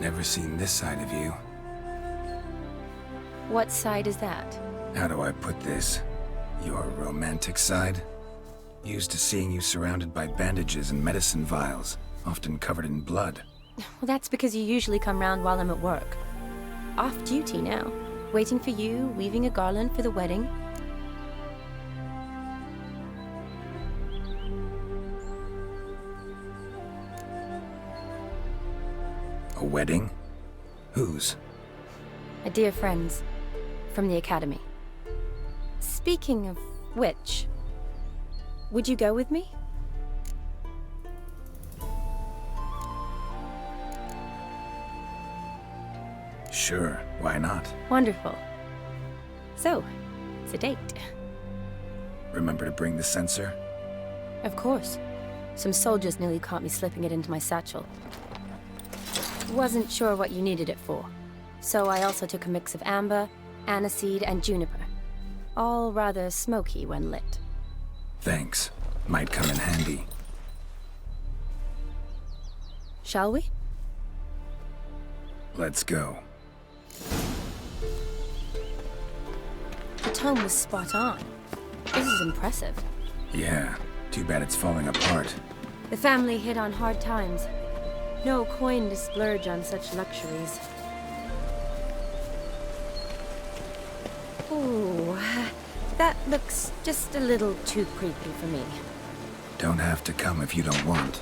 Never seen this side of you. What side is that? How do I put this? Your romantic side? Used to seeing you surrounded by bandages and medicine vials, often covered in blood. Well, that's because you usually come round while I'm at work. Off duty now. Waiting for you, weaving a garland for the wedding. A wedding? Whose? A dear friend's. From the academy. Speaking of which, would you go with me? Sure, why not? Wonderful. So, it's a date. Remember to bring the censer? Of course. Some soldiers nearly caught me slipping it into my satchel. Wasn't sure what you needed it for, so I also took a mix of amber, aniseed, and juniper. All rather smoky when lit. Thanks. Might come in handy. Shall we? Let's go. The tome was spot on. This is impressive. Yeah, too bad it's falling apart. The family hit on hard times. No coin to splurge on such luxuries. Ooh, that looks just a little too creepy for me. Don't have to come if you don't want.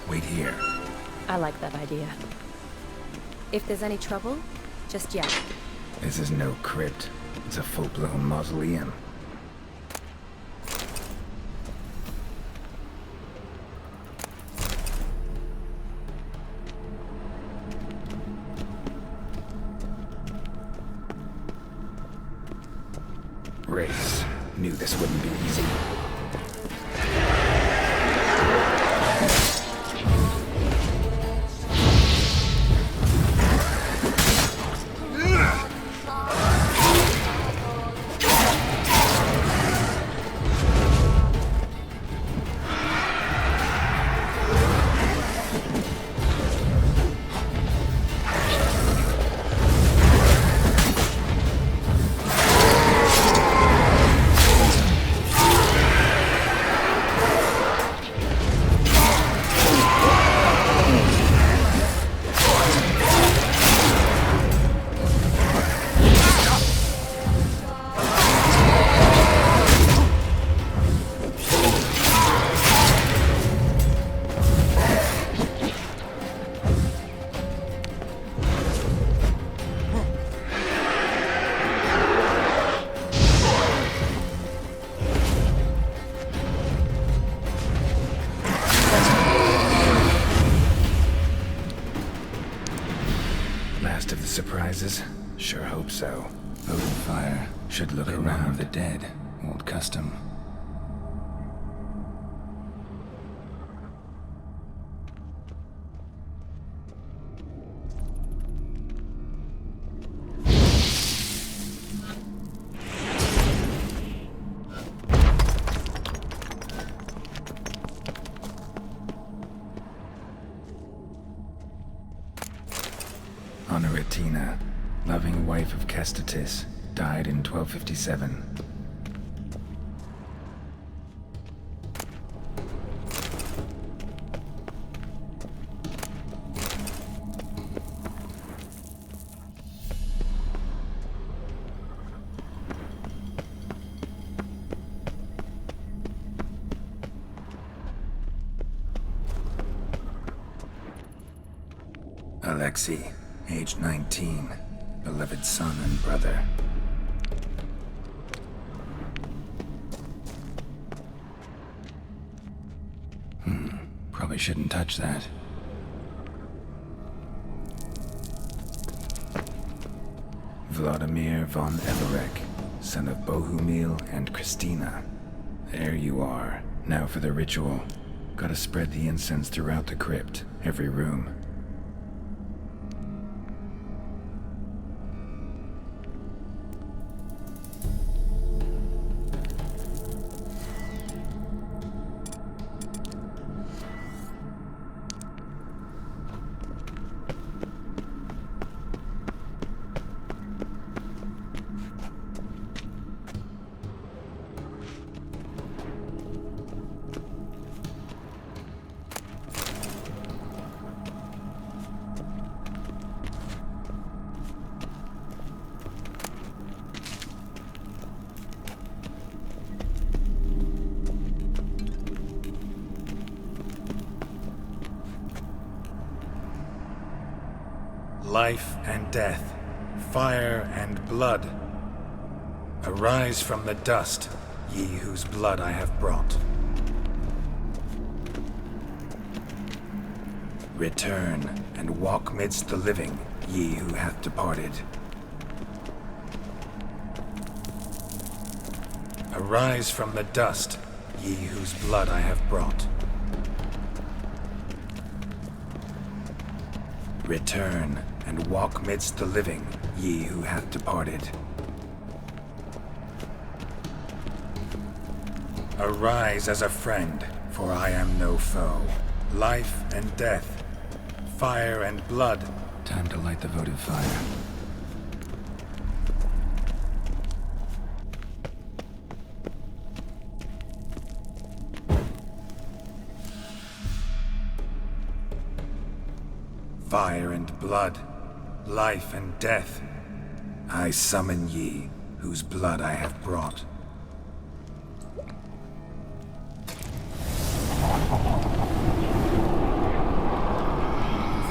Wait here. I like that idea. If there's any trouble, just yell. This is no crypt. It's a full-blown mausoleum. Race. Knew this wouldn't be easy. Last of the surprises? Sure hope so. Open fire. Should look around the dead. Old custom. Honoratina, loving wife of Kestatis, died in 1257. Alexei, age 19, beloved son and brother. Probably shouldn't touch that. Vladimir von Everek, son of Bohumil and Christina. There you are. Now for the ritual. Gotta spread the incense throughout the crypt, every room. life and death, fire and blood. Arise from the dust, ye whose blood I have brought. Return and walk midst the living, ye who hath departed. Arise from the dust, ye whose blood I have brought. Return and walk midst the living, ye who hath departed. Arise as a friend, for I am no foe. Life and death, fire and blood. Time to light the votive fire. Fire and blood, life and death, I summon ye, whose blood I have brought.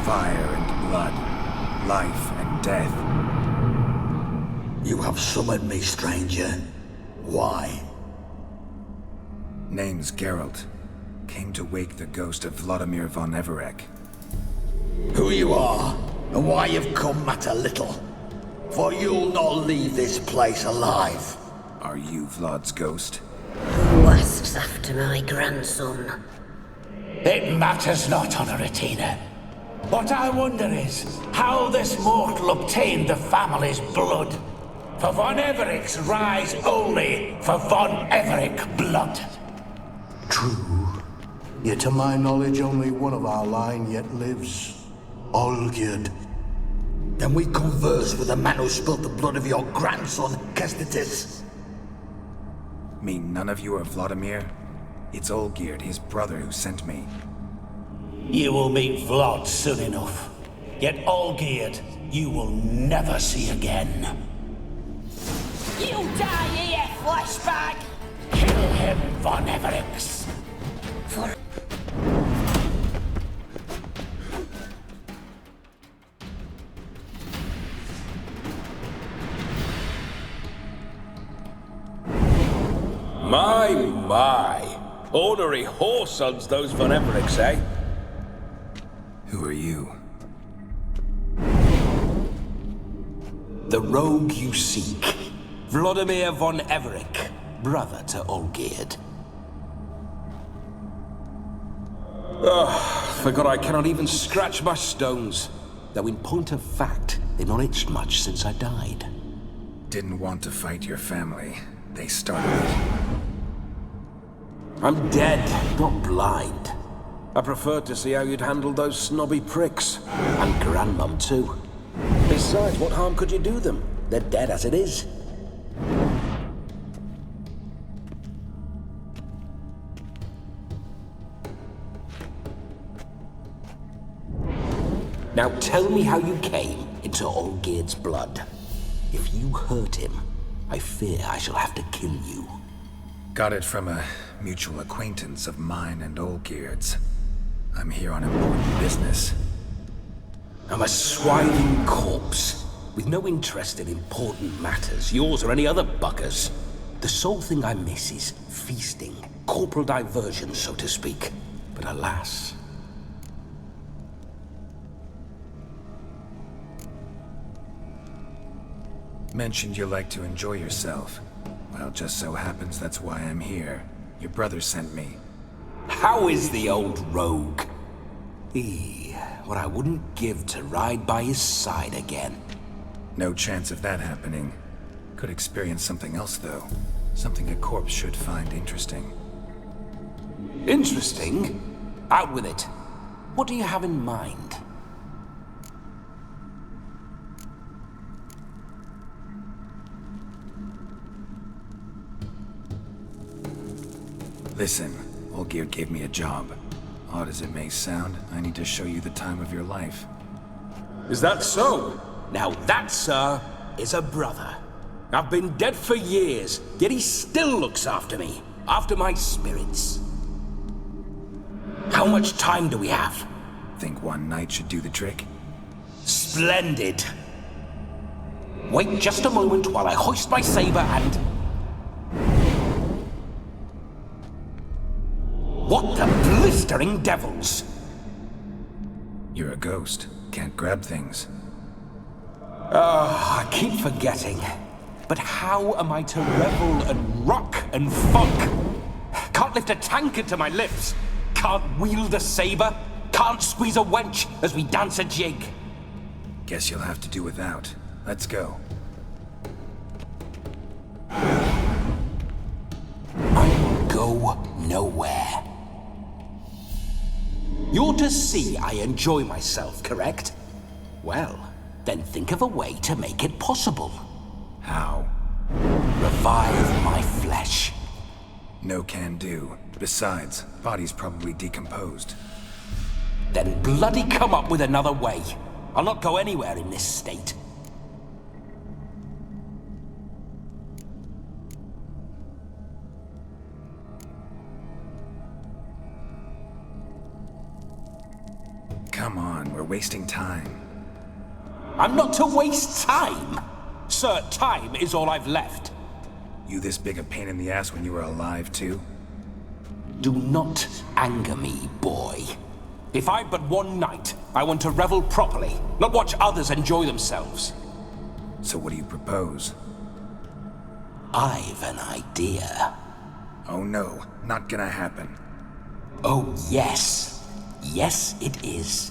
Fire and blood, life and death. You have summoned me, stranger. Why? Name's Geralt. Came to wake the ghost of Vladimir von Everec. Who you are, and why you've come matter little. For you'll not leave this place alive. Are you Vlad's ghost? Who asks after my grandson? It matters not, Honoratina. What I wonder is how this mortal obtained the family's blood. For von Everic's rise only for von Everec blood. True. Yet to my knowledge, only one of our line yet lives. Olgierd. Then we converse with the man who spilled the blood of your grandson, Kestitis. Mean none of you are Vladimir? It's Olgierd, his brother, who sent me. You will meet Vlad soon enough. Yet Olgierd, you will never see again. You die, ye fleshbag! Kill him, von Everix! For... My! Ornery whoresons those von Evericks, eh? Who are you? The rogue you seek. Vladimir von Everec, brother to Olgierd. Forgot I cannot even scratch my stones. Though in point of fact, they've not itched much since I died. Didn't want to fight your family. They started it. I'm dead, not blind. I preferred to see how you'd handle those snobby pricks. And Grandmum, too. Besides, what harm could you do them? They're dead as it is. Now tell me how you came into Olgierd's blood. If you hurt him, I fear I shall have to kill you. Got it from a mutual acquaintance of mine and Olgierd's. I'm here on important business. I'm a swiving corpse, with no interest in important matters, yours or any other buggers. The sole thing I miss is feasting, corporal diversion, so to speak. But alas... Mentioned you like to enjoy yourself. Well, just so happens that's why I'm here. Your brother sent me. How is the old rogue? What I wouldn't give to ride by his side again. No chance of that happening. Could experience something else, though. Something a corpse should find interesting. Interesting? Out with it. What do you have in mind? Listen, Olgierd gave me a job. Odd as it may sound, I need to show you the time of your life. Is that so? Now that, sir, is a brother. I've been dead for years, yet he still looks after me, after my spirits. How much time do we have? Think one night should do the trick? Splendid. Wait just a moment while I hoist my saber and... What the blistering devils? You're a ghost. Can't grab things. I keep forgetting. But how am I to revel and rock and funk? Can't lift a tankard to my lips. Can't wield a saber. Can't squeeze a wench as we dance a jig. Guess you'll have to do without. Let's go. I will go nowhere. You're to see I enjoy myself, correct? Well, then think of a way to make it possible. How? Revive my flesh. No can do. Besides, body's probably decomposed. Then bloody come up with another way. I'll not go anywhere in this state. Come on, we're wasting time. I'm not to waste time. Sir, time is all I've left. You this big a pain in the ass when you were alive, too? Do not anger me, boy. If I've but one night, I want to revel properly, not watch others enjoy themselves. So what do you propose? I've an idea. Oh no, not gonna happen. Oh, yes. Yes, it is.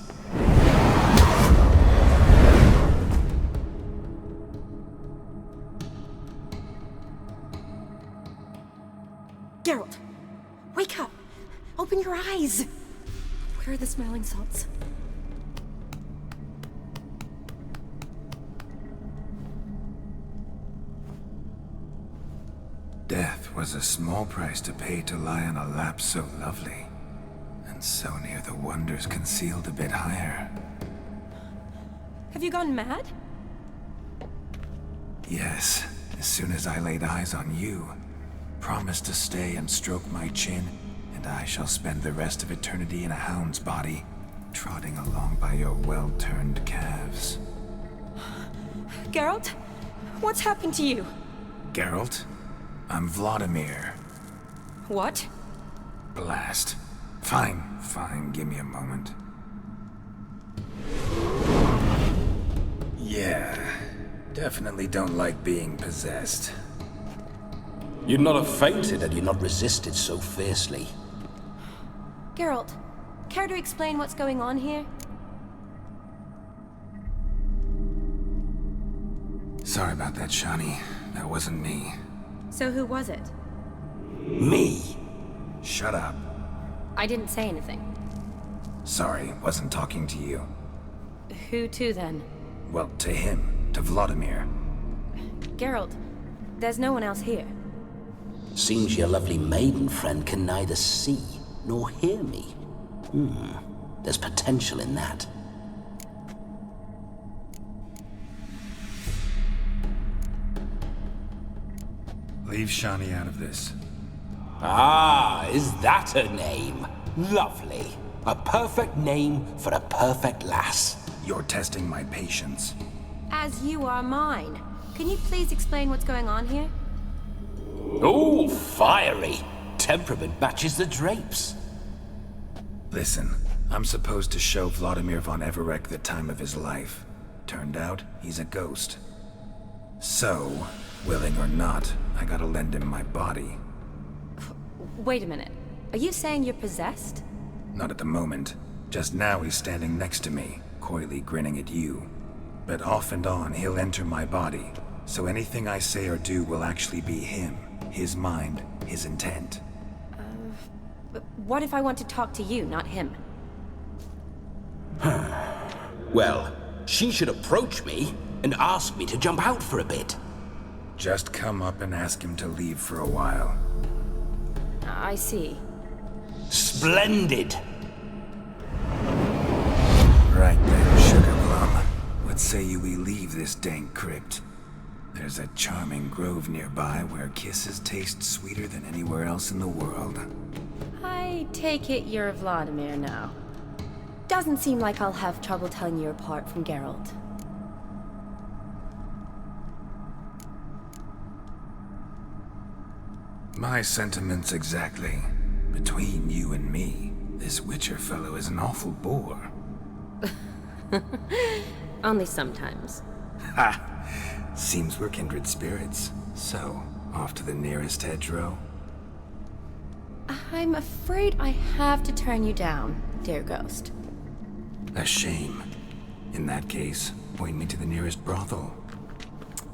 Geralt, wake up! Open your eyes! Where are the smelling salts? Death was a small price to pay to lie on a lap so lovely, and so near the wonders concealed a bit higher. Have you gone mad? Yes, as soon as I laid eyes on you, promise to stay and stroke my chin, and I shall spend the rest of eternity in a hound's body, trotting along by your well-turned calves. Geralt? What's happened to you? Geralt? I'm Vladimir. What? Blast. Fine, give me a moment. Yeah, definitely don't like being possessed. You'd not have fainted had you not resisted so fiercely. Geralt, care to explain what's going on here? Sorry about that, Shani. That wasn't me. So who was it? Me? Shut up. I didn't say anything. Sorry, wasn't talking to you. Who to then? Well, to him. To Vladimir. Geralt, there's no one else here. Seems your lovely maiden friend can neither see nor hear me. There's potential in that. Leave Shani out of this. Ah, is that a name? Lovely. A perfect name for a perfect lass. You're testing my patience. As you are mine. Can you please explain what's going on here? Oh, fiery. Temperament matches the drapes. Listen, I'm supposed to show Vladimir von Everec the time of his life. Turned out, he's a ghost. So, willing or not, I gotta lend him my body. Wait a minute. Are you saying you're possessed? Not at the moment. Just now he's standing next to me, coyly grinning at you. But off and on, he'll enter my body. So anything I say or do will actually be him. His mind, his intent. But what if I want to talk to you, not him? Well, she should approach me and ask me to jump out for a bit. Just come up and ask him to leave for a while. I see. Splendid! Right then, Sugar Plum. What say you we leave this dank crypt? There's a charming grove nearby where kisses taste sweeter than anywhere else in the world. I take it you're Vladimir now. Doesn't seem like I'll have trouble telling you apart from Geralt. My sentiments exactly. Between you and me, this Witcher fellow is an awful bore. Only sometimes. Ha! Seems we're kindred spirits. So, off to the nearest hedgerow? I'm afraid I have to turn you down, dear ghost. A shame. In that case, point me to the nearest brothel.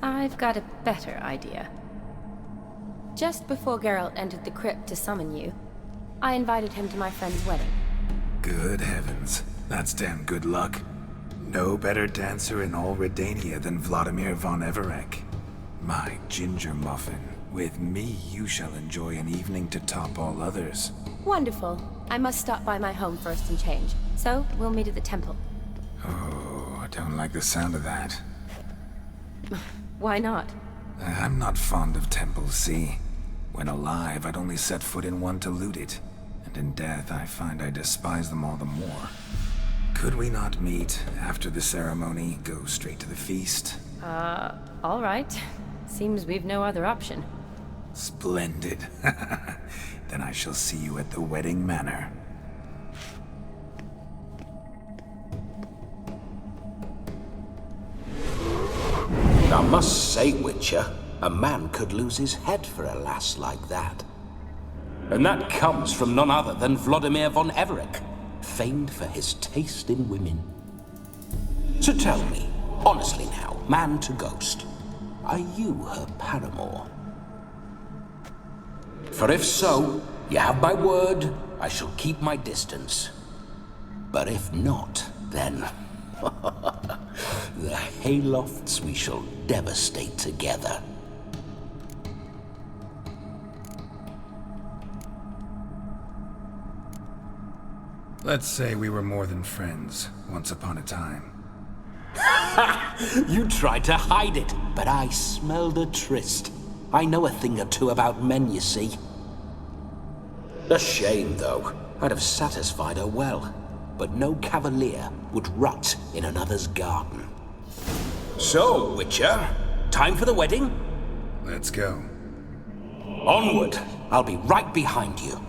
I've got a better idea. Just before Geralt entered the crypt to summon you, I invited him to my friend's wedding. Good heavens. That's damn good luck. No better dancer in all Redania than Vladimir von Everec. My ginger muffin. With me, you shall enjoy an evening to top all others. Wonderful. I must stop by my home first and change. So, we'll meet at the temple. Oh, I don't like the sound of that. Why not? I'm not fond of temples, see? When alive, I'd only set foot in one to loot it. And in death, I find I despise them all the more. Could we not meet after the ceremony, go straight to the feast? All right. Seems we've no other option. Splendid. Then I shall see you at the wedding manor. I must say, Witcher, a man could lose his head for a lass like that. And that comes from none other than Vladimir von Everec, famed for his taste in women. So tell me, honestly now, man to ghost, are you her paramour? For if so, you have my word, I shall keep my distance. But if not, then... the haylofts we shall devastate together. Let's say we were more than friends, once upon a time. You tried to hide it, but I smelled a tryst. I know a thing or two about men, you see. A shame, though. I'd have satisfied her well. But no cavalier would rot in another's garden. So, Witcher, time for the wedding? Let's go. Onward! I'll be right behind you.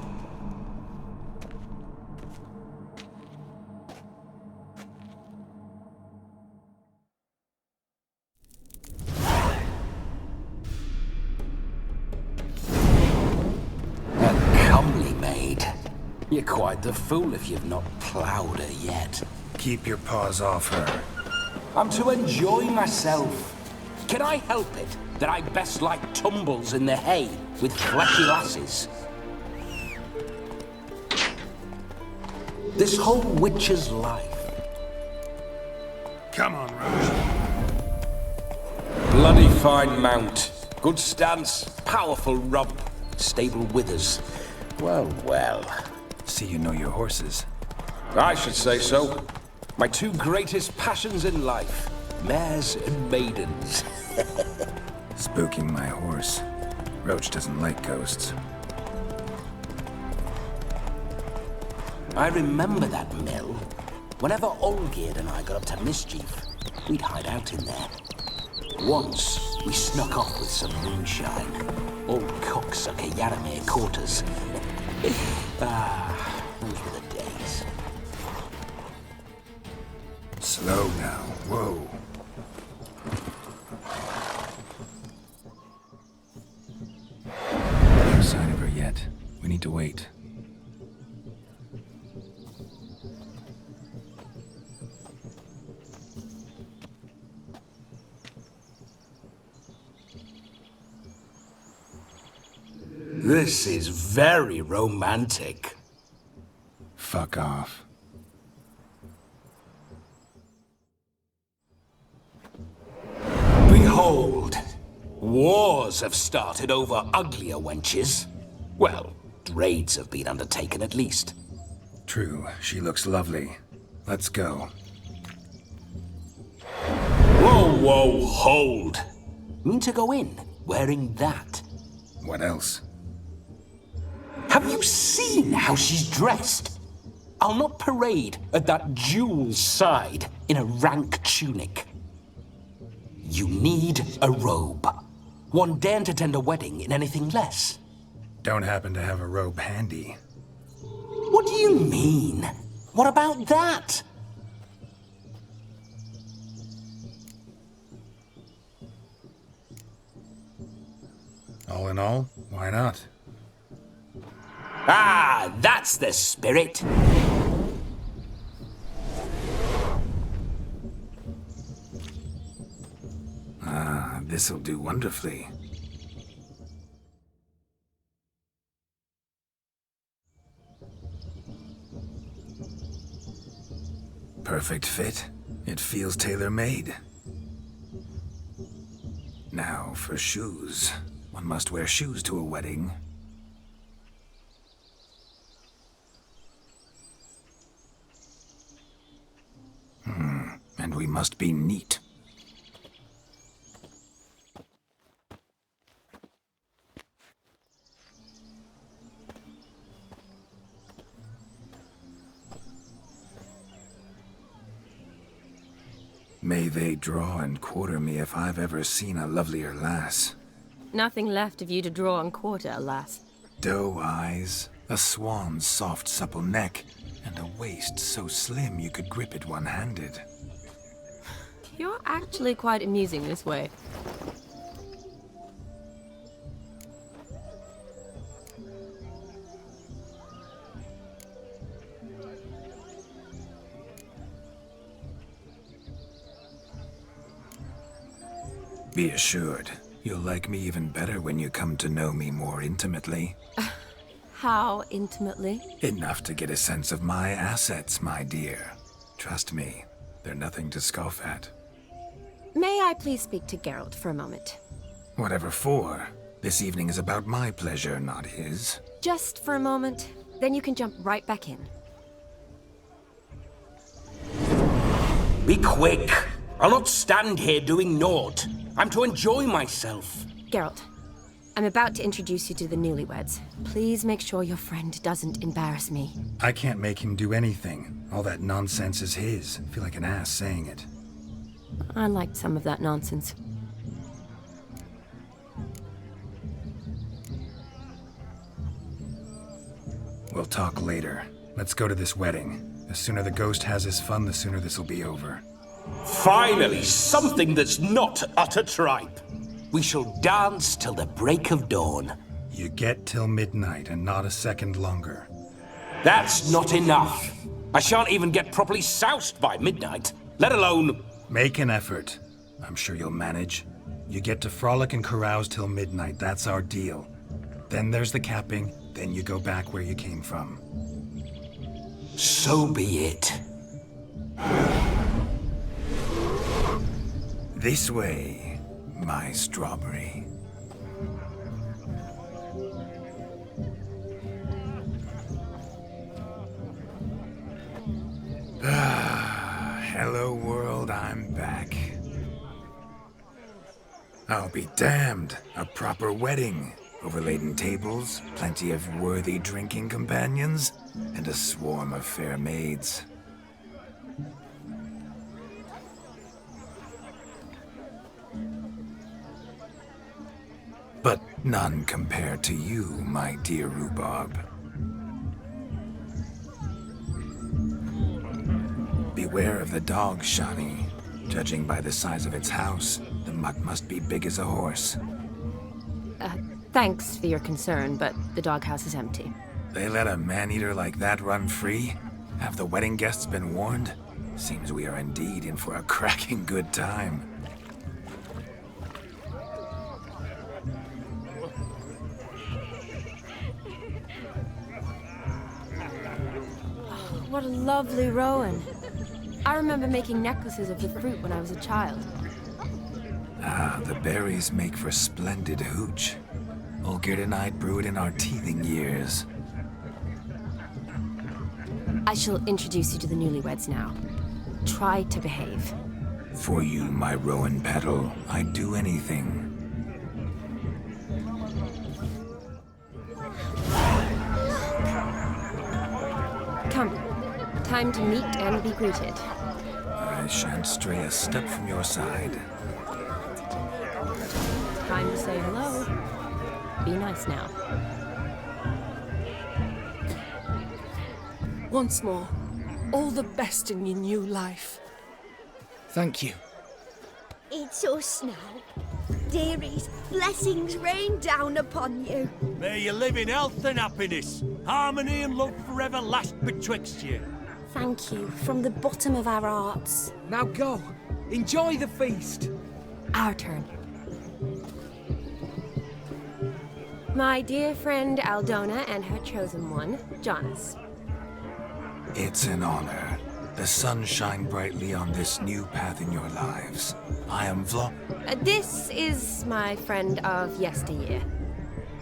You're quite the fool if you've not ploughed her yet. Keep your paws off her. I'm to enjoy myself. Can I help it that I best like tumbles in the hay with fleshy lasses? This whole witcher's life. Come on, Roach. Bloody fine mount. Good stance, powerful rump, stable withers. Well, well. See you know your horses. I should say so. My two greatest passions in life, mares and maidens. Spooking my horse. Roach doesn't like ghosts. I remember that mill. Whenever Olgierd and I got up to mischief, we'd hide out in there. Once, we snuck off with some moonshine. Old cocksucker Yaramir caught us. Those were the days. Slow now. Whoa. No sign of her yet. We need to wait. This is very romantic. Fuck off. Behold, wars have started over uglier wenches. Well, raids have been undertaken at least. True, she looks lovely. Let's go. Whoa, whoa, hold. Mean to go in wearing that? What else? Have you seen how she's dressed? I'll not parade at that jewel's side in a rank tunic. You need a robe. One daren't attend a wedding in anything less. Don't happen to have a robe handy. What do you mean? What about that? All in all, why not? Ah, that's the spirit. Ah, this'll do wonderfully. Perfect fit. It feels tailor-made. Now for shoes. One must wear shoes to a wedding. And we must be neat. May they draw and quarter me if I've ever seen a lovelier lass. Nothing left of you to draw and quarter, alas. Doe eyes, a swan's soft supple neck, and a waist so slim you could grip it one-handed. You're actually quite amusing this way. Be assured, you'll like me even better when you come to know me more intimately. How intimately? Enough to get a sense of my assets, my dear. Trust me, they're nothing to scoff at. May I please speak to Geralt for a moment? Whatever for. This evening is about my pleasure, not his. Just for a moment, then you can jump right back in. Be quick. I'll not stand here doing naught. I'm to enjoy myself. Geralt, I'm about to introduce you to the newlyweds. Please make sure your friend doesn't embarrass me. I can't make him do anything. All that nonsense is his. I feel like an ass saying it. I liked some of that nonsense. We'll talk later. Let's go to this wedding. The sooner the ghost has his fun, the sooner this'll be over. Finally, something that's not utter tripe. We shall dance till the break of dawn. You get till midnight and not a second longer. That's not enough. I shan't even get properly soused by midnight, let alone... Make an effort. I'm sure you'll manage. You get to frolic and carouse till midnight, that's our deal. Then there's the capping, then you go back where you came from. So be it. This way, my strawberry. Hello world, I'm back. I'll be damned. A proper wedding. Overladen tables, plenty of worthy drinking companions, and a swarm of fair maids. But none compared to you, my dear rhubarb. Beware of the dog, Shani. Judging by the size of its house, the mutt must be big as a horse. Thanks for your concern, but the doghouse is empty. They let a man-eater like that run free? Have the wedding guests been warned? Seems we are indeed in for a cracking good time. What a lovely rowan. I remember making necklaces of the fruit when I was a child. Ah, the berries make for splendid hooch. Olgerd and I brewed in our teething years. I shall introduce you to the newlyweds now. Try to behave. For you, my rowan petal, I'd do anything. Come, Time to meet and be greeted. I shan't stray a step from your side. Time to say hello. Be nice now. Once more, all the best in your new life. Thank you. It's us now. Dearies, blessings rain down upon you. May you live in health and happiness. Harmony and love forever last betwixt you. Thank you from the bottom of our hearts. Now go. Enjoy the feast. Our turn. My dear friend Aldona and her chosen one, Jonas. It's an honor. The sun shine brightly on this new path in your lives. I am This is my friend of yesteryear,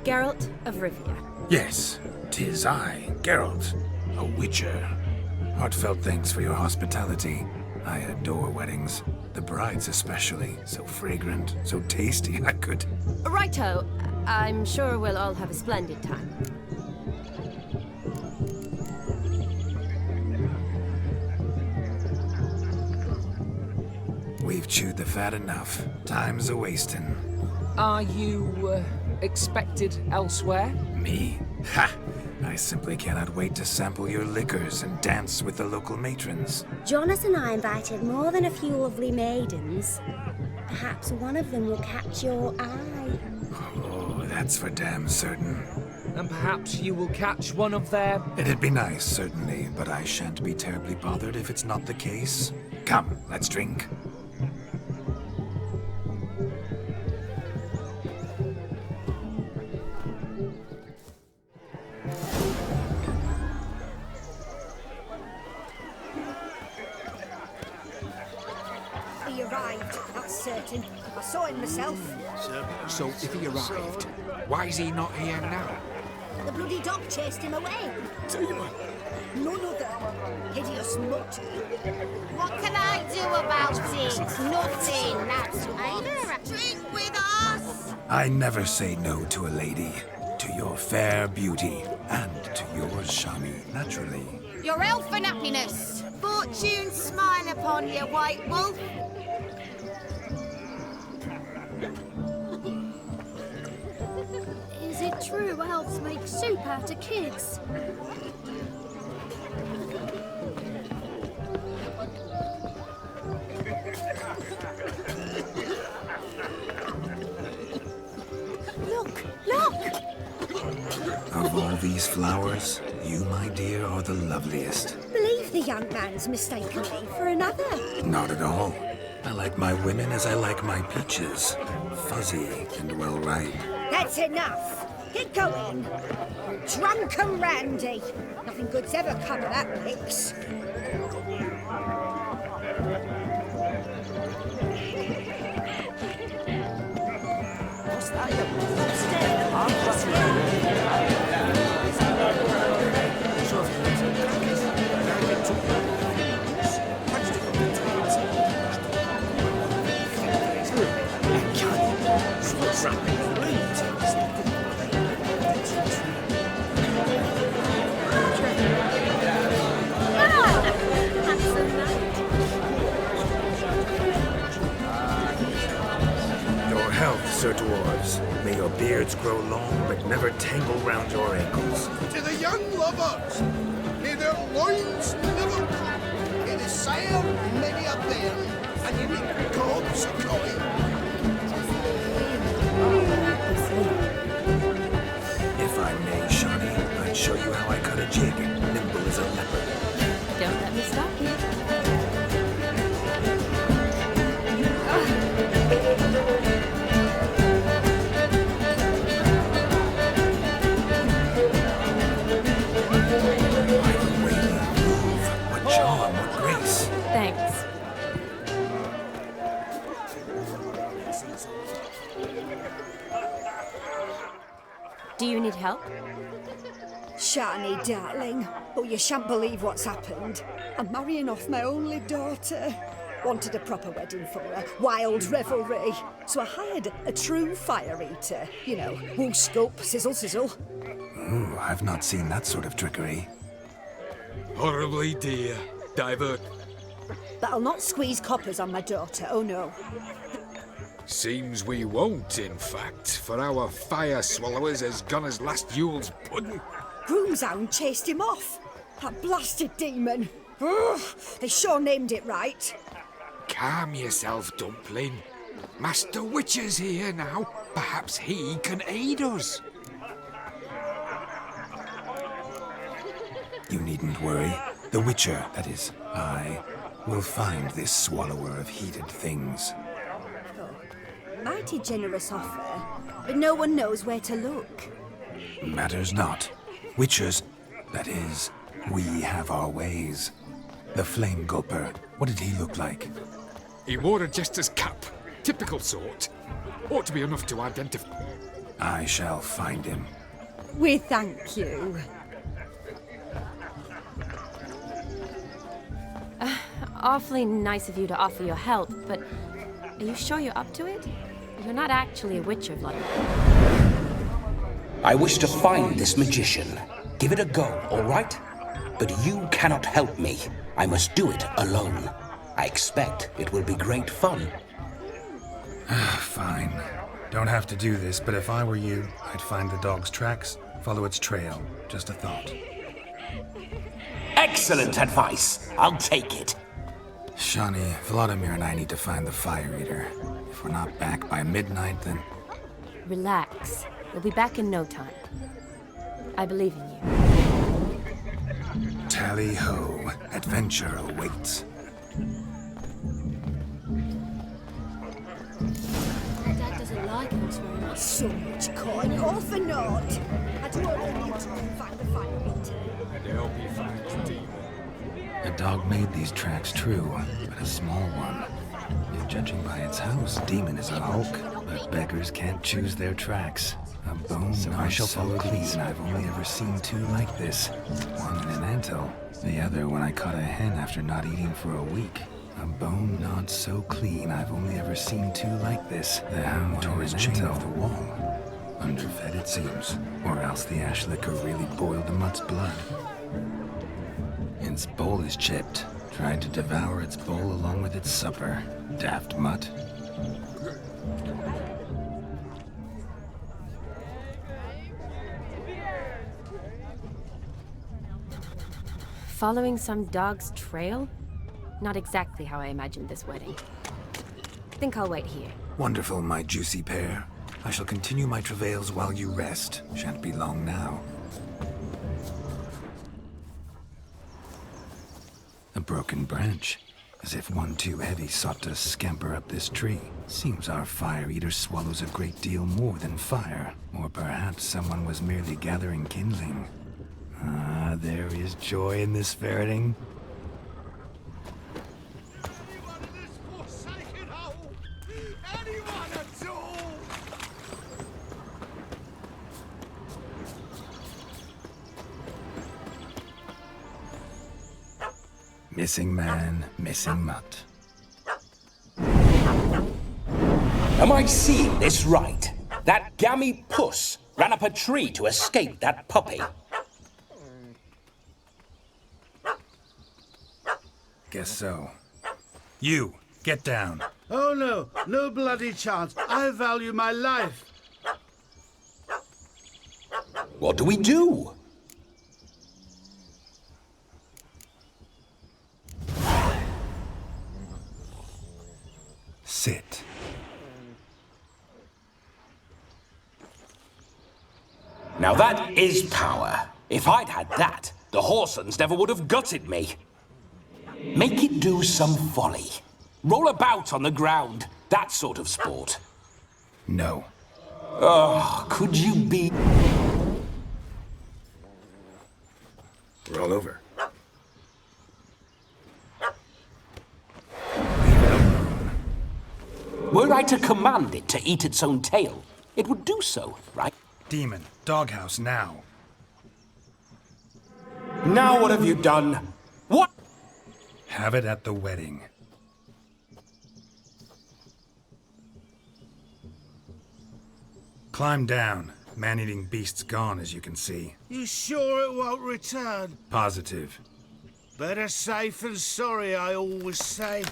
Geralt of Rivia. Yes, 'tis I, Geralt, a witcher. Heartfelt thanks for your hospitality. I adore weddings. The brides especially. So fragrant, so tasty, I could... Righto. I'm sure we'll all have a splendid time. We've chewed the fat enough. Time's a-wasting. Are you, expected elsewhere? Me? Ha! I simply cannot wait to sample your liquors and dance with the local matrons. Jonas and I invited more than a few lovely maidens. Perhaps one of them will catch your eye. Oh, that's for damn certain. And perhaps you will catch one of their... It'd be nice, certainly, but I shan't be terribly bothered if it's not the case. Come, let's drink. He arrived, that's certain. I saw him myself. So if he arrived, why is he not here now? The bloody dog chased him away. None other. Hideous mutt. What can I do about it? Nothing, that's right. Drink with us! I never say no to a lady. To your fair beauty, and to yours, Shami, naturally. Your elfin happiness. Fortune smile upon you, white wolf. Is it true elves make soup out of kids? Look! Of all these flowers, you, my dear, are the loveliest. Believe the young man's mistaken me for another. Not at all. I like my women as I like my peaches. Fuzzy and well ripe. That's enough. Get going. Drunken Randy. Nothing good's ever come of that mix. What's Your health, Sir Dwarves. May your beards grow long, but never tangle round your ankles. To the young lovers, may their loins never cut. May they sail many a bear, and unique cobs a coin. If I may, Shani, I'd show you how I cut a jig, nimble as a leopard. Don't let me stop you. What charm, what grace. Thanks. Do you need help? Shani, darling. Oh, you shan't believe what's happened. I'm marrying off my only daughter. Wanted a proper wedding for her, wild revelry. So I hired a true fire eater. You know, wool scope, sizzle, sizzle. Ooh, I've not seen that sort of trickery. Horribly dear. Divert. That'll not squeeze coppers on my daughter, oh no. Seems we won't, in fact, for our fire swallowers has gone as last Yule's pudding. Groomshound chased him off. That blasted demon. Ugh, they sure named it right. Calm yourself, Dumpling. Master Witcher's here now. Perhaps he can aid us. You needn't worry. The Witcher, that is, I, will find this swallower of heated things. Mighty generous offer, but no one knows where to look. Matters not. Witchers, that is, we have our ways. The Flame Gulper, what did he look like? He wore a jester's cap. Typical sort. Ought to be enough to identify. I shall find him. We thank you. Awfully nice of you to offer your help, but are you sure you're up to it? You're not actually a witcher, Vladimir. I wish to find this magician. Give it a go, all right? But you cannot help me. I must do it alone. I expect it will be great fun. Fine. Don't have to do this, but if I were you, I'd find the dog's tracks, follow its trail. Just a thought. Excellent advice. I'll take it. Shani, Vladimir and I need to find the Fire Eater. If we're not back by midnight, then... Relax. We'll be back in no time. I believe in you. Tally-ho. Adventure awaits. Dad doesn't like us very much. So much coin, all for naught. I don't only need to find the Fire Eater. I hope he finds the demon. The dog made these tracks true, but a small one. If judging by its house, demon is a hulk, but beggars can't choose their tracks. A bone so I shall follow these, and I've only ever seen two like this. One in an anthill, the other when I caught a hen after not eating for a week. A bone gnawed so clean, I've only ever seen two like this. The hound tore his chain off the wall. Underfed it seems, or else the ash liquor really boiled the mutt's blood. Its bowl is chipped. Tried to devour its bowl along with its supper. Daft mutt. Following some dog's trail? Not exactly how I imagined this wedding. Think I'll wait here. Wonderful, my juicy pair. I shall continue my travails while you rest. Shan't be long now. A broken branch, as if one too heavy sought to scamper up this tree. Seems our Fire Eater swallows a great deal more than fire. Or perhaps someone was merely gathering kindling. Ah, there is joy in this ferreting. Missing man, missing mutt. Am I seeing this right? That gammy puss ran up a tree to escape that puppy. Guess so. You, get down. Oh no, no bloody chance. I value my life. What do we do? Sit. Now that is power. If I'd had that, the Horsons never would have gutted me. Make it do some folly. Roll about on the ground. That sort of sport. No. Oh, could you be... Roll over. Were I to command it to eat its own tail, it would do so, right? Demon, doghouse now. Now what have you done? What? Have it at the wedding. Climb down. Man-eating beast's gone, as you can see. You sure it won't return? Positive. Better safe than sorry, I always say.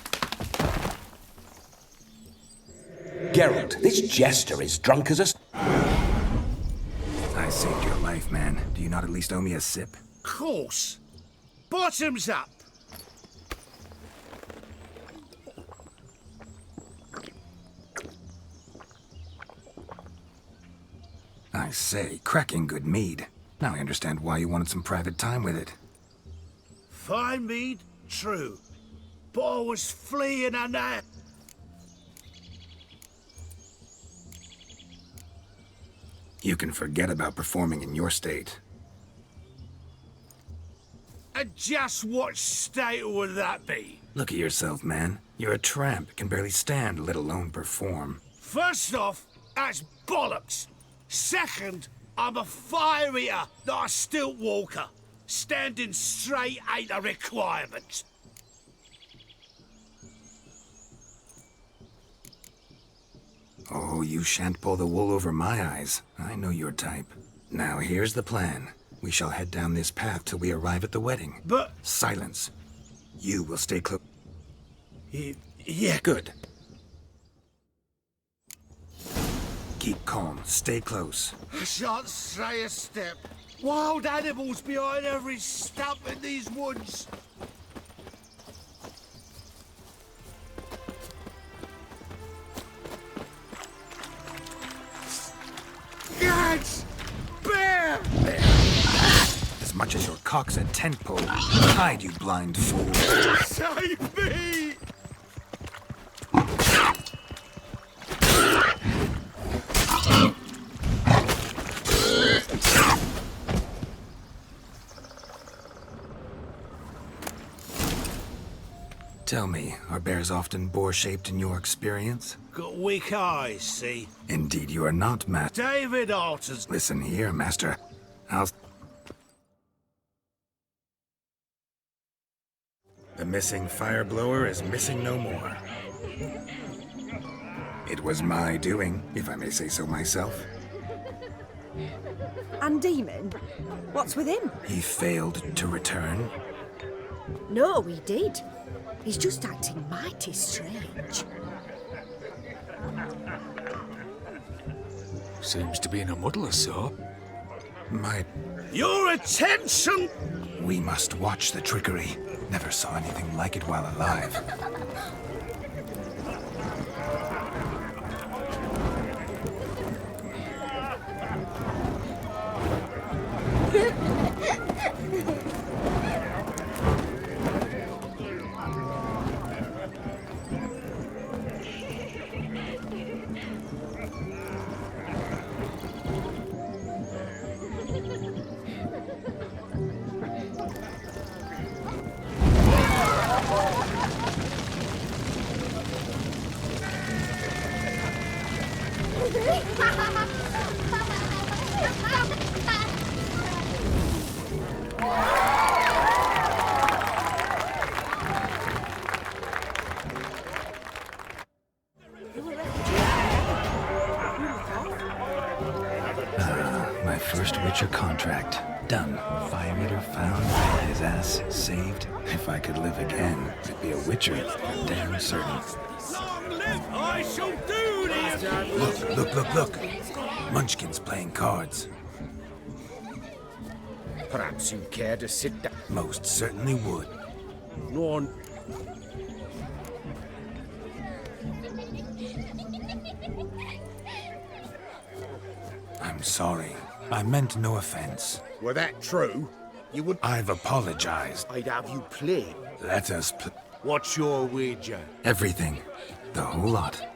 Geralt, this jester is drunk as a... I saved your life, man. Do you not at least owe me a sip? Course. Bottoms up. I say, cracking good mead. Now I understand why you wanted some private time with it. Fine mead, true. But I was fleeing a nap. You can forget about performing in your state. And just what state would that be? Look at yourself, man. You're a tramp, can barely stand, let alone perform. First off, that's bollocks. Second, I'm a fire eater, not a stilt walker. Standing straight ain't a requirement. Oh, you shan't pull the wool over my eyes. I know your type. Now here's the plan. We shall head down this path till we arrive at the wedding. But... Silence. You will stay close. Yeah. Good. Keep calm. Stay close. I shan't stray a step. Wild animals behind every stump in these woods. Gads! Bear! There. As much as your cock's a tent pole, hide, you blind fool. Save me! Tell me, are bears often boar-shaped in your experience? Got weak eyes, see? Indeed you are not, Master. David Alters. Listen here, Master. The missing fire blower is missing no more. It was my doing, if I may say so myself. And Demon? What's with him? He failed to return. No, he did. He's just acting mighty strange. Seems to be in a muddle or so. Your attention! We must watch the trickery. Never saw anything like it while alive. My first Witcher contract. Done. Fire eater found, his ass saved. If I could live again, I'd be a Witcher. I'm damn certain. Long live I shall do this! Look. Munchkin's playing cards. Perhaps you care to sit down? Most certainly would. No. I'm sorry. I meant no offense. Were that true, you would... I've apologized. I'd have you play. Let us play. What's your wager? Everything. The whole lot.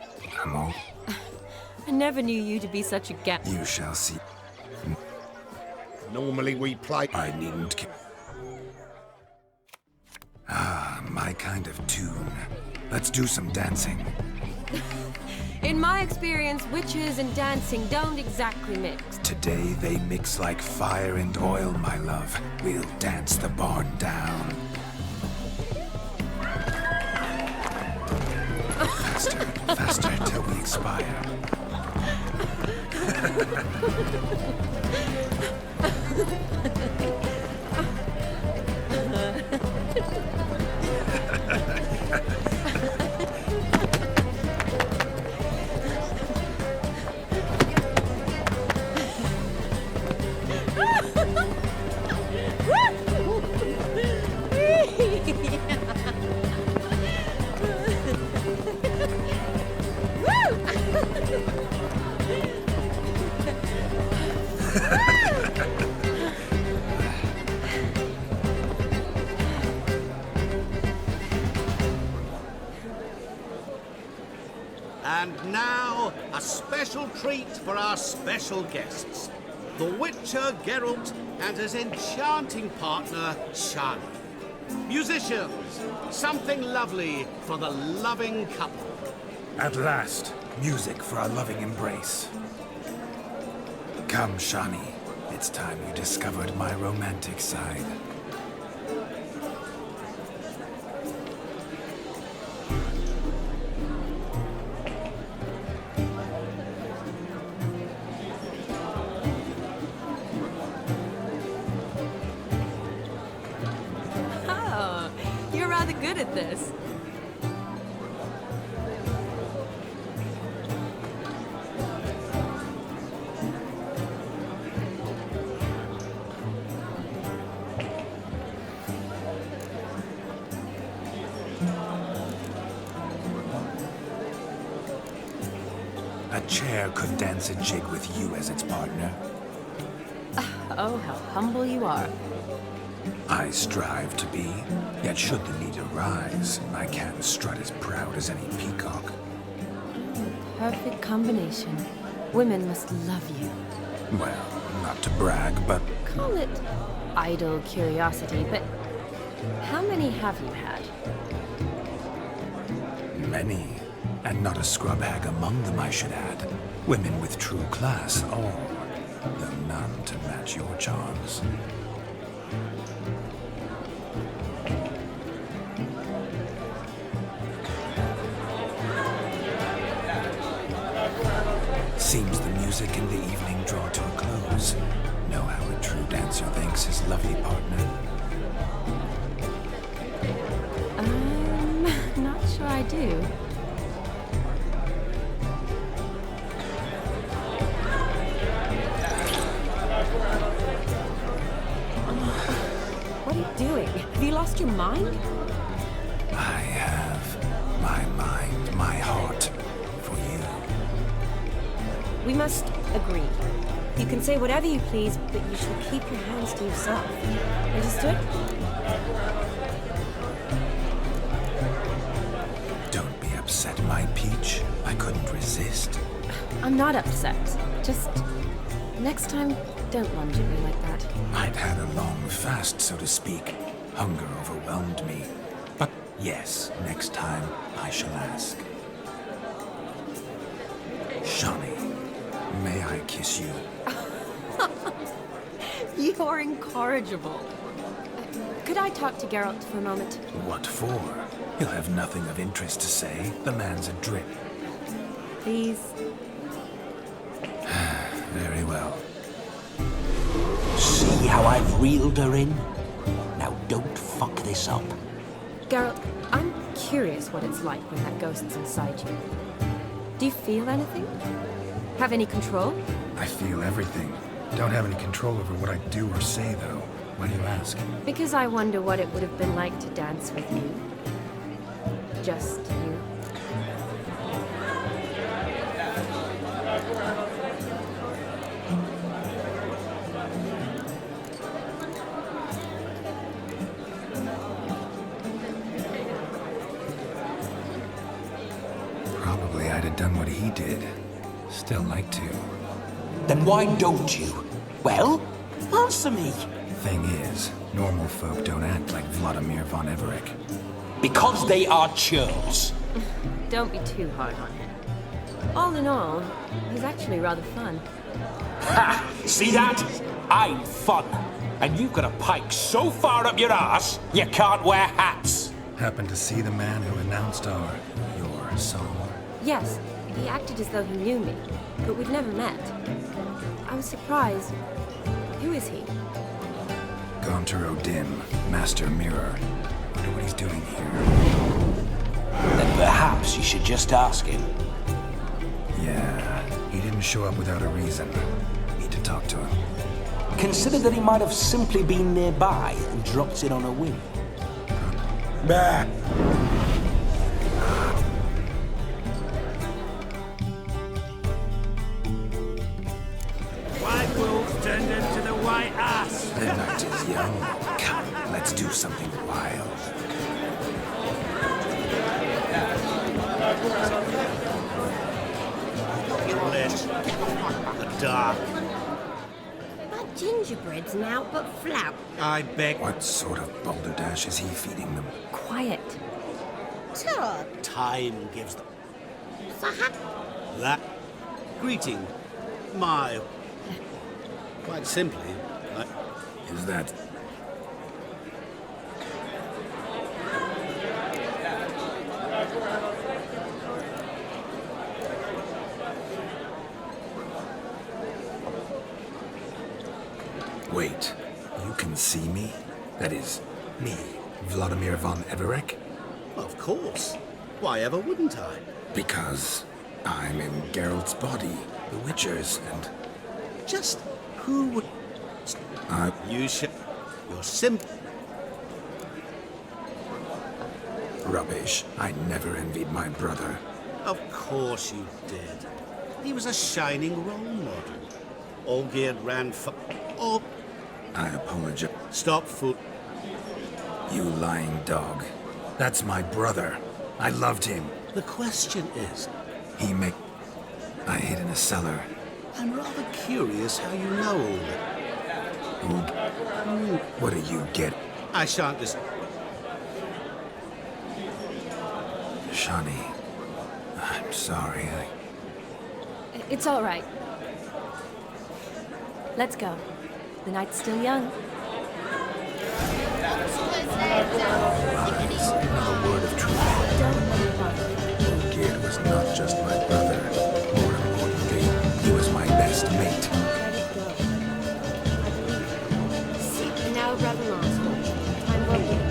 I'm all... I never knew you to be such a gap. You shall see. Normally we play... I needn't... Ah, my kind of tune. Let's do some dancing. In my experience, witches and dancing don't exactly mix. Today they mix like fire and oil, my love. We'll dance the barn down. Faster till we expire. special treat for our special guests. The Witcher Geralt and his enchanting partner, Shani. Musicians, something lovely for the loving couple. At last, music for our loving embrace. Come, Shani. It's time you discovered my romantic side. Oh, you're rather good at this. A chair could dance a jig with you as its partner. Oh, how humble you are. I strive to be, yet should the need arise, I can strut as proud as any peacock. Perfect combination. Women must love you. Well, not to brag, but Call it idle curiosity, but how many have you had? many. And not a scrub hag among them, I should add. Women with true class, all, though none to match your charms. Seems the music and the evening draw to a close. Know how a true dancer thanks his lovely partner. Not sure I do. What are you doing? Have you lost your mind? I have my mind, my heart for you. We must agree. You can say whatever you please, but you shall keep your hands to yourself. Understood? Don't be upset, my peach. I couldn't resist. I'm not upset. Just next time, don't lunge at me like that. I'd had a long fast, so to speak. Hunger overwhelmed me. But yes, next time I shall ask. Shani, may I kiss you? You're incorrigible. Could I talk to Geralt for a moment? What for? He'll have nothing of interest to say. The man's adrip. Please? Very well. See how I've reeled her in? Now don't fuck this up. Geralt, I'm curious what it's like when that ghost's inside you. Do you feel anything? Have any control? I feel everything. Don't have any control over what I do or say, though. Why do you ask? Because I wonder what it would have been like to dance with you. Just you. Probably I'd have done what he did. Still like to. Then why don't you? Well, answer me. Thing is, normal folk don't act like Vladimir von Everett. Because they are churls. Don't be too hard on him. All in all, he's actually rather fun. Ha! See that? I'm fun. And you've got a pike so far up your ass, you can't wear hats. Happened to see the man who announced your song? Yes, he acted as though he knew me, but we've never met. I was surprised. Who is he? Gaunter O'Dim, Master Mirror. Wonder what he's doing here. Then perhaps you should just ask him. Yeah, he didn't show up without a reason. Need to talk to him. Consider that he might have simply been nearby and dropped in on a whim. Bah! White wolves turned into the white ass. The night is young. Come, let's do something wild. flesh, the dark. But gingerbread's now but flout. I beg. What sort of balderdash is he feeding them? Quiet. Todd. Time gives them So that greeting. My. Quite simply, Is that... Wait, you can see me? That is, me, Vladimir von Everek? Of course. Why ever wouldn't I? Because I'm in Geralt's body, the Witcher's, and... Just who would... You should... You're simple. Rubbish. I never envied my brother. Of course you did. He was a shining role model. Olgierd ran for... Oh... I apologize. Stop, fool. You lying dog. That's my brother. I loved him. The question is... I hid in a cellar. I'm rather curious how you know all that. What do you get? I shan't Shani, I'm sorry. It's all right. Let's go. The night's still young. Not a word of truth. Olgierd was not just my brother. More importantly, he was my best mate. Now, Brother Lawson. Time waiting.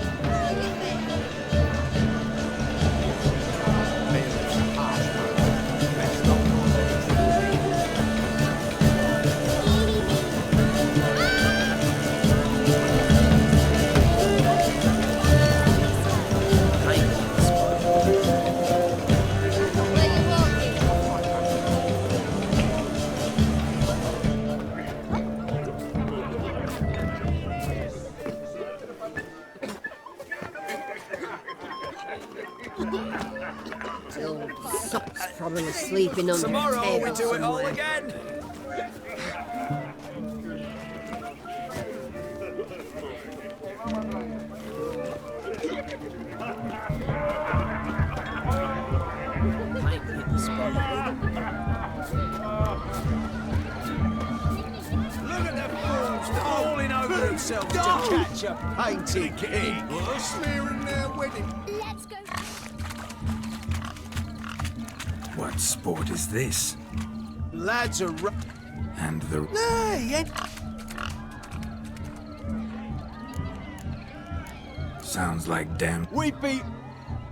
Sock's probably sleeping under Tomorrow the table we do it all somewhere. again. Might hit the spot. Look at them fools falling over themselves to catch a painted king. Smearing their wedding. Let's go. What sport is this? Lads are... And the... Nay, Sounds like damn... We beat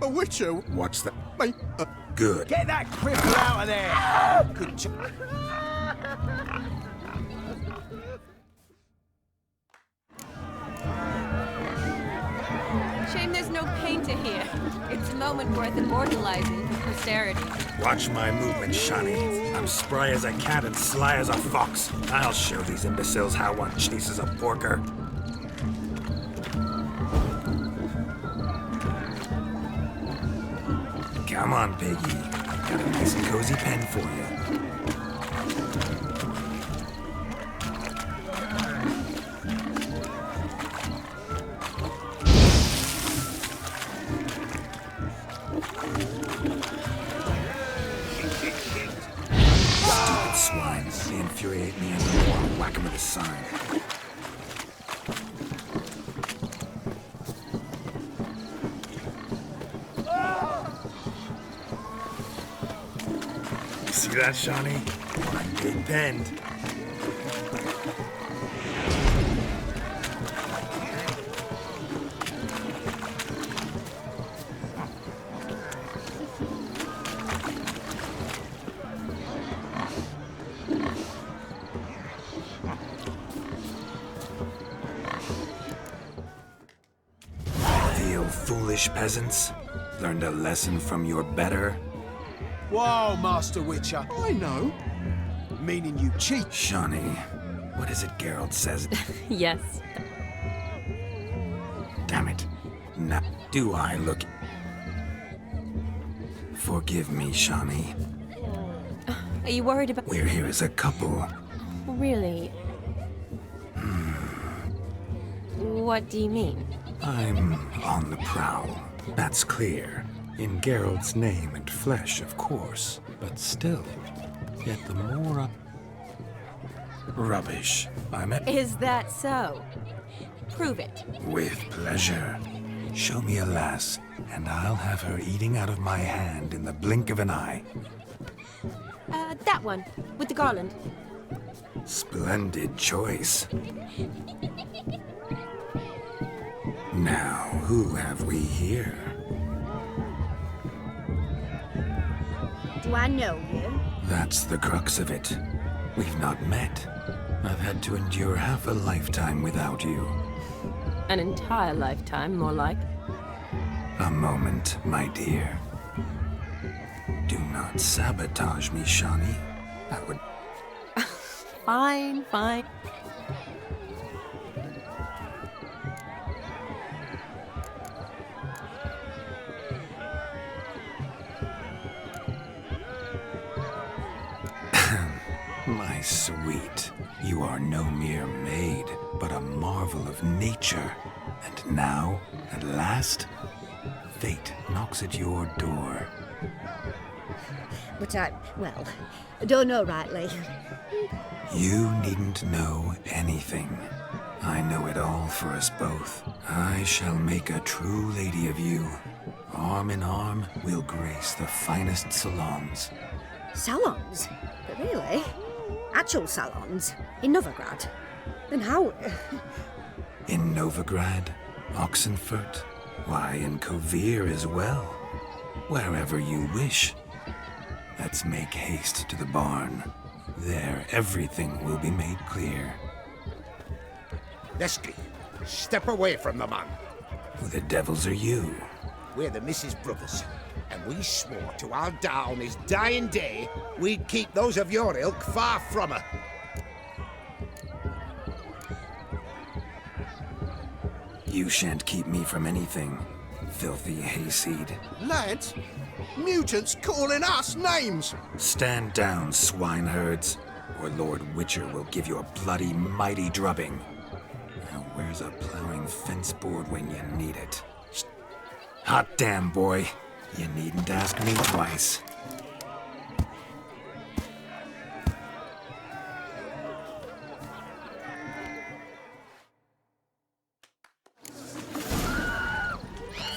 a witcher. What's that? Mate, Good. get that cripple out of there! Good job. Shame there's no painter here. It's a moment worth immortalizing for posterity. Watch my movement, Shani. I'm spry as a cat and sly as a fox. I'll show these imbeciles how one chases a porker. Come on, piggy. Got a nice and cozy pen for you. Stupid swine. They infuriate me and I want to whack them with a sign. See that, Shani? One big bend. Feel foolish, peasants? Learned a lesson from your better? Whoa, Master Witcher. I know. Meaning you cheat. Shani, what is it Geralt says? Yes. Damn it. Now, do I look... Forgive me, Shani. Are you worried about... We're here as a couple. Really? What do you mean? I'm on the prowl. That's clear. In Geralt's name and flesh, of course. But still, yet the more rubbish. Is that so? Prove it. With pleasure. Show me a lass, and I'll have her eating out of my hand in the blink of an eye. That one, with the garland. Splendid choice. Now, who have we here? Do I know you? That's the crux of it. We've not met. I've had to endure half a lifetime without you. An entire lifetime, more like. A moment, my dear. Do not sabotage me, Shani. I would... Fine, fine. My sweet, you are no mere maid, but a marvel of nature. And now, at last, fate knocks at your door. But I don't know rightly. You needn't know anything. I know it all for us both. I shall make a true lady of you. Arm in arm, we'll grace the finest salons. Salons? But really? Actual salons? In Novigrad? Then how... In Novigrad, Oxenfurt, why, in Kovir as well. Wherever you wish. Let's make haste to the barn. There, everything will be made clear. Leslie, step away from the man. Who the devils are you? We're the Mrs. Brothers, and we swore to our down on his dying day we'd keep those of your ilk far from her. You shan't keep me from anything, filthy hayseed. Lads, mutants calling us names! Stand down, swineherds, or Lord Witcher will give you a bloody mighty drubbing. Now where's a plowing fence board when you need it? Hot damn, boy. You needn't ask me twice.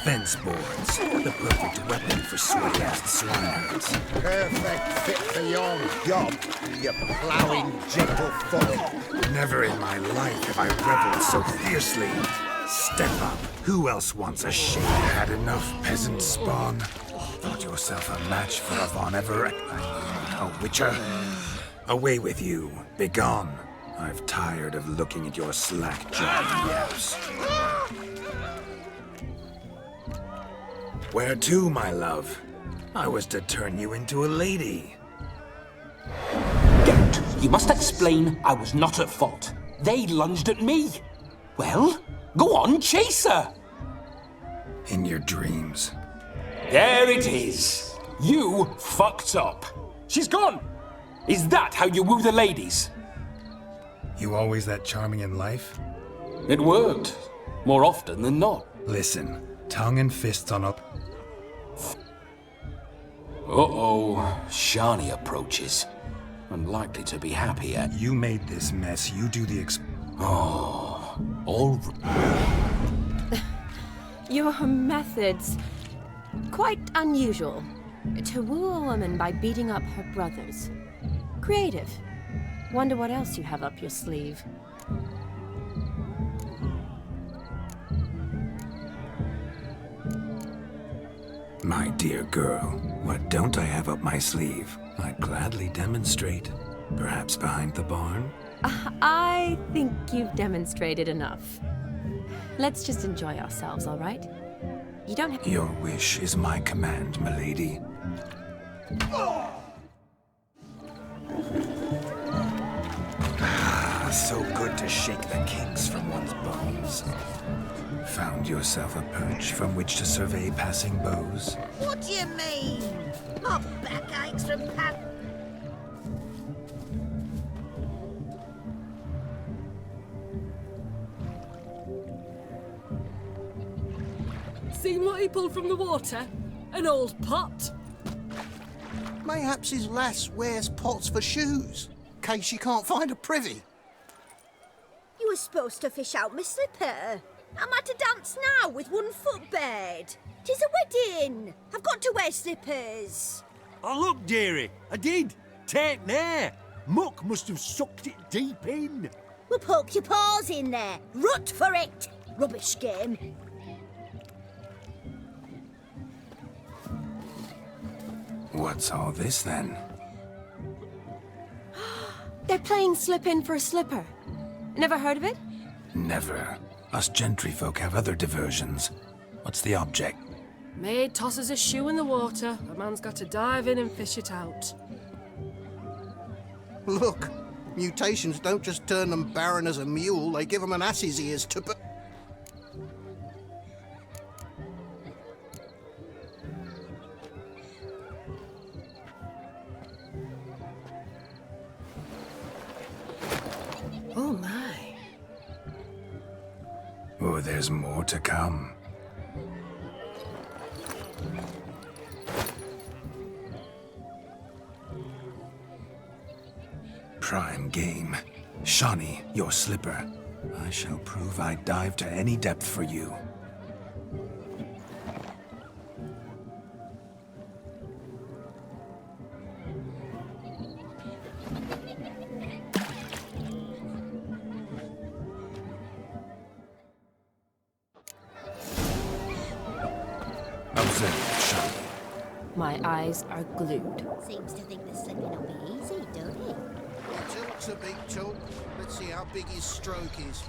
Fence boards, the perfect weapon for sweaty-assed swineherds. Perfect fit for your job, you ploughing gentlefolk. Never in my life have I reveled so fiercely. Step up. Who else wants a shade? Had enough, peasant spawn. Thought yourself a match for a Von Everett. A Witcher. Away with you. Begone. I've tired of looking at your slack-jawed yaps. Where to, my love? I was to turn you into a lady. Geralt, you must explain I was not at fault. They lunged at me. Well, go on, chase her. In your dreams. There it is. You fucked up. She's gone. Is that how you woo the ladies? You always that charming in life? It worked. More often than not. Listen, tongue and fists on up. Uh-oh. Shani approaches. Unlikely to be happy at... You made this mess. You do the Oh, all... Your methods... quite unusual. To woo a woman by beating up her brothers. Creative. Wonder what else you have up your sleeve. My dear girl, what don't I have up my sleeve? I'd gladly demonstrate. Perhaps behind the barn? I think you've demonstrated enough. Let's just enjoy ourselves, all right? You don't have... Your wish is my command, milady. So good to shake the kinks from one's bones. Found yourself a perch from which to survey passing beaux? What do you mean? My back aches from Seen what he pulled from the water? An old pot? Mayhaps his lass wears pots for shoes, in case she can't find a privy. You were supposed to fish out my slipper. I'm at a dance now with one foot bared. 'Tis a wedding. I've got to wear slippers. Oh, look, dearie, I did. Take there. Muck must have sucked it deep in. Well, poke your paws in there. Rut for it. Rubbish game. What's all this then? They're playing slip in for a slipper. Never heard of it? Never. Us gentry folk have other diversions. What's the object? Maid tosses a shoe in the water. A man's got to dive in and fish it out. Look, mutations don't just turn them barren as a mule, they give them an ass's ears to put. Oh my. Oh, there's more to come. Prime game. Shawnee, your slipper. I shall prove I dive to any depth for you. Observe, Shawnee. My eyes are glued. Seems to think the slipping will be easy, don't he? Tilt's a big tilt. Let's see how big his stroke is.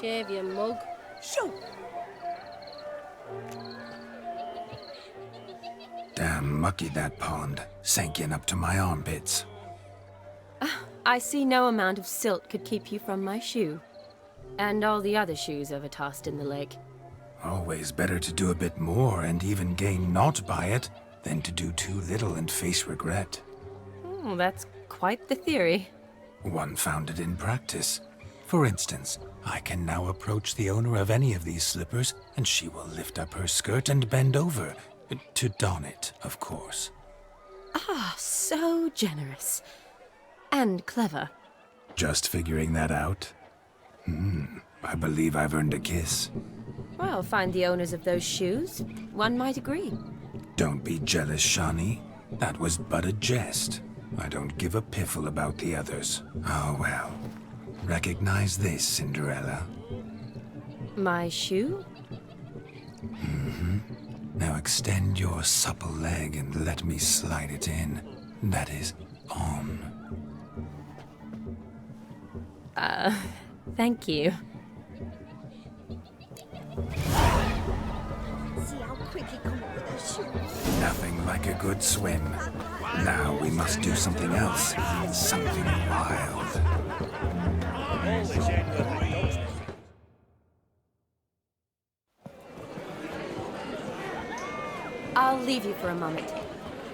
Shave your mug. Shoo! Damn mucky that pond. Sank in up to my armpits. I see no amount of silt could keep you from my shoe. And all the other shoes ever tossed in the lake. Always better to do a bit more and even gain naught by it than to do too little and face regret. Oh, that's quite the theory. One founded in practice. For instance, I can now approach the owner of any of these slippers, and she will lift up her skirt and bend over. To don it, of course. Ah, so generous. And clever. Just figuring that out? I believe I've earned a kiss. Well, find the owners of those shoes. One might agree. Don't be jealous, Shawnee. That was but a jest. I don't give a piffle about the others. Oh well. Recognize this, Cinderella. My shoe? Now extend your supple leg and let me slide it in. That is, on. Thank you. See how quick he come up with those shoes. Nothing like a good swim. Now we must do something else. Something wild. I'll leave you for a moment.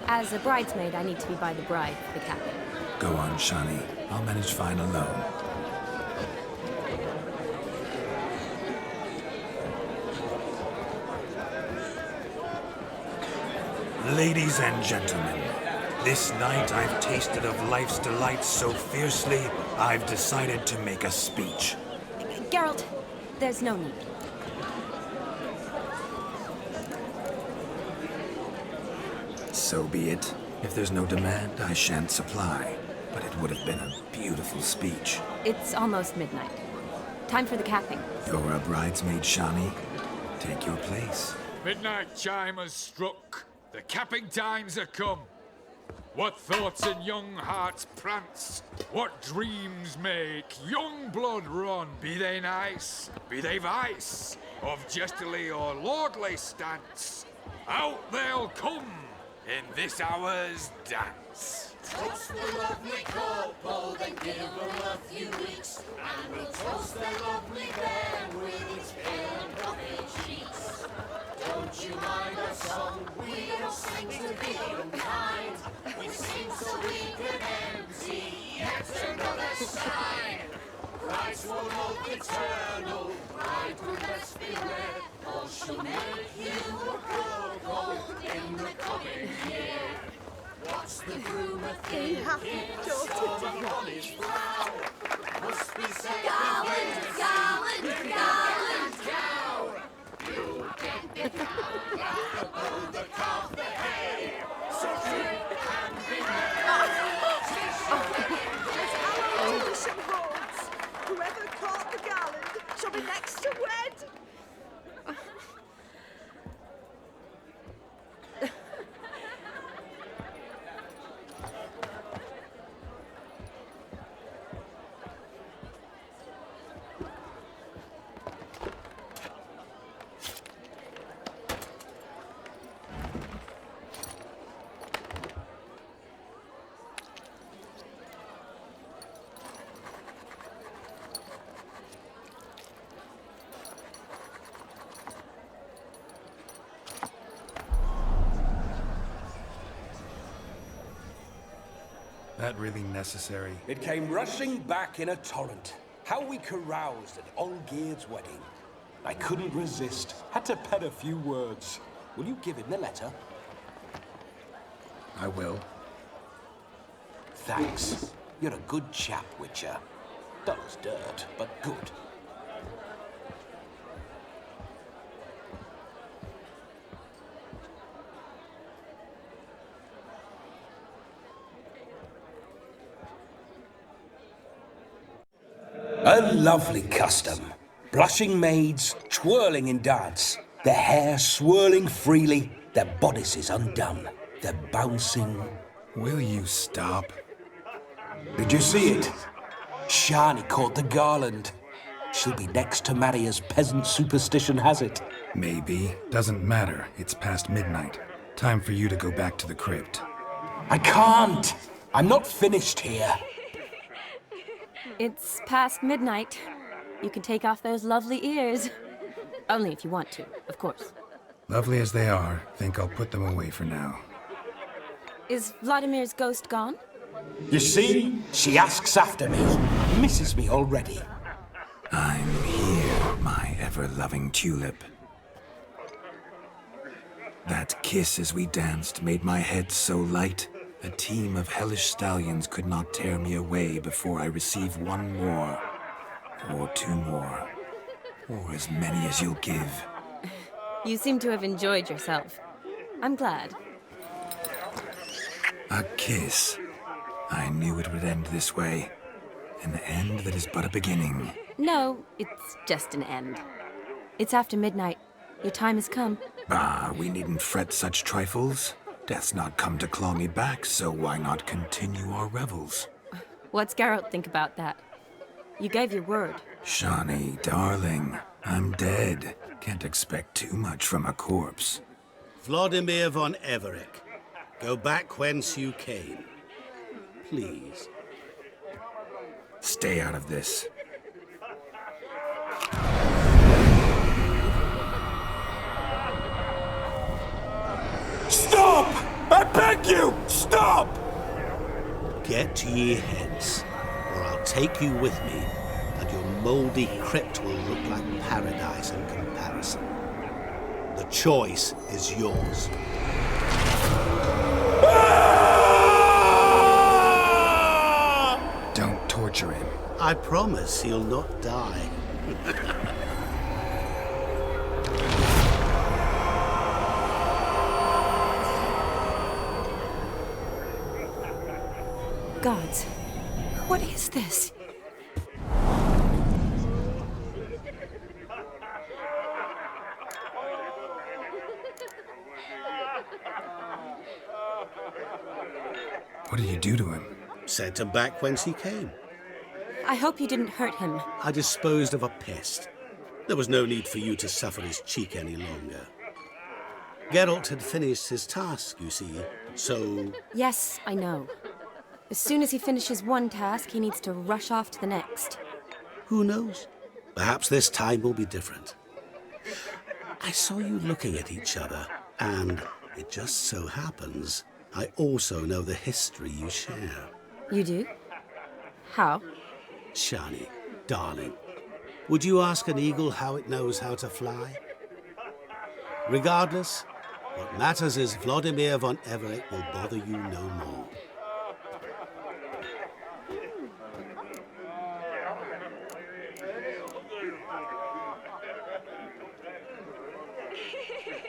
As a bridesmaid, I need to be by the bride for the captain. Go on, Shawnee. I'll manage fine alone. Ladies and gentlemen, this night I've tasted of life's delights so fiercely, I've decided to make a speech. Geralt, there's no need. So be it. If there's no demand, I shan't supply. but it would have been a beautiful speech. It's almost midnight. Time for the capping. You're a bridesmaid, Shani. Take your place. Midnight chime has struck. The capping times are come. What thoughts in young hearts prance? What dreams make young blood run? Be they nice, be they vice, of jestily or lordly stance, out they'll come in this hour's dance. Toast the lovely couple, then give them a few weeks, and we'll toast their lovely bed with its pale and puffy cheeks. Don't you mind our song? We don't sing to be unkind. We sing so we can empty yet another sign. Christ will love eternal, bride will best beware, or she'll make you a cuckold in the coming year. What's the groom a thinking? On his brow must be said. Garland, cow. You'll get the cow above the calf the hay. So drink and be merry. Tradition holds. Whoever caught the garland shall be next to wed. That really necessary? It came rushing back in a torrent. How we caroused at Olgierd's wedding. I couldn't resist. Had to pen a few words. Will you give him the letter? I will. Thanks. You're a good chap, Witcher. Dull as dirt, but good. A lovely custom. Blushing maids, twirling in dance, their hair swirling freely, their bodices undone, their bouncing... Will you stop? Did you see it? Shani caught the garland. She'll be next to marry as peasant superstition has it. Maybe. Doesn't matter. It's past midnight. Time for you to go back to the crypt. I can't! I'm not finished here. It's past midnight. You can take off those lovely ears. Only if you want to, of course. Lovely as they are, think I'll put them away for now. Is Vladimir's ghost gone? You see? She asks after me. Misses me already. I'm here, my ever-loving tulip. That kiss as we danced made my head so light. A team of hellish stallions could not tear me away before I receive one more. Or two more. Or as many as you'll give. You seem to have enjoyed yourself. I'm glad. A kiss. I knew it would end this way. An end that is but a beginning. No, it's just an end. It's after midnight. Your time has come. Bah, we needn't fret such trifles. Death's not come to claw me back, so why not continue our revels? What's Geralt think about that? You gave your word. Shani, darling, I'm dead. Can't expect too much from a corpse. Vladimir von Everec, go back whence you came. Please. Stay out of this. Stop! I beg you! Stop! Get ye hence, or I'll take you with me, and your mouldy crypt will look like paradise in comparison. The choice is yours. Don't torture him. I promise he'll not die. Gods, What is this? What did you do to him? Sent him back whence he came. I hope you didn't hurt him. I disposed of a pest. There was no need for you to suffer his cheek any longer. Geralt had finished his task, you see, so... Yes, I know. As soon as he finishes one task, he needs to rush off to the next. Who knows? Perhaps this time will be different. I saw you looking at each other, and it just so happens I also know the history you share. You do? How? Shani, darling, would you ask an eagle how it knows how to fly? Regardless, what matters is Vladimir von Everett will bother you no more.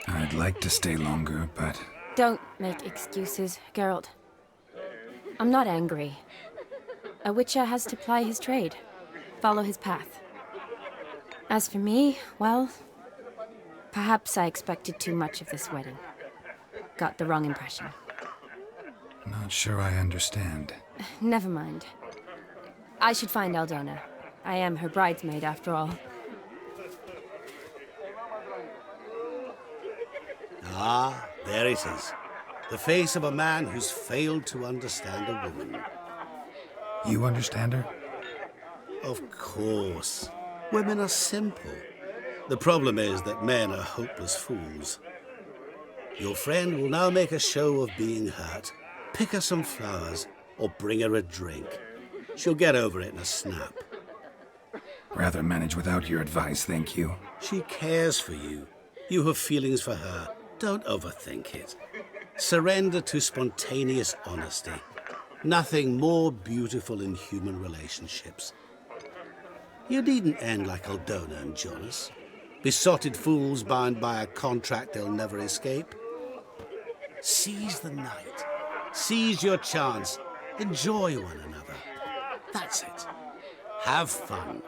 I'd like to stay longer, but... Don't make excuses, Geralt. I'm not angry. A witcher has to ply his trade, follow his path. As for me, well, perhaps I expected too much of this wedding. Got the wrong impression. Not sure I understand. Never mind. I should find Aldona. I am her bridesmaid, after all. Ah, there it is. The face of a man who's failed to understand a woman. You understand her? Of course. Women are simple. The problem is that men are hopeless fools. Your friend will now make a show of being hurt. Pick her some flowers, or bring her a drink. She'll get over it in a snap. Rather manage without your advice, thank you. She cares for you. You have feelings for her. Don't overthink it. Surrender to spontaneous honesty. Nothing more beautiful in human relationships. You needn't end like Aldona and Jonas. Besotted fools bound by a contract they'll never escape. Seize the night. Seize your chance. Enjoy one another. That's it. Have fun.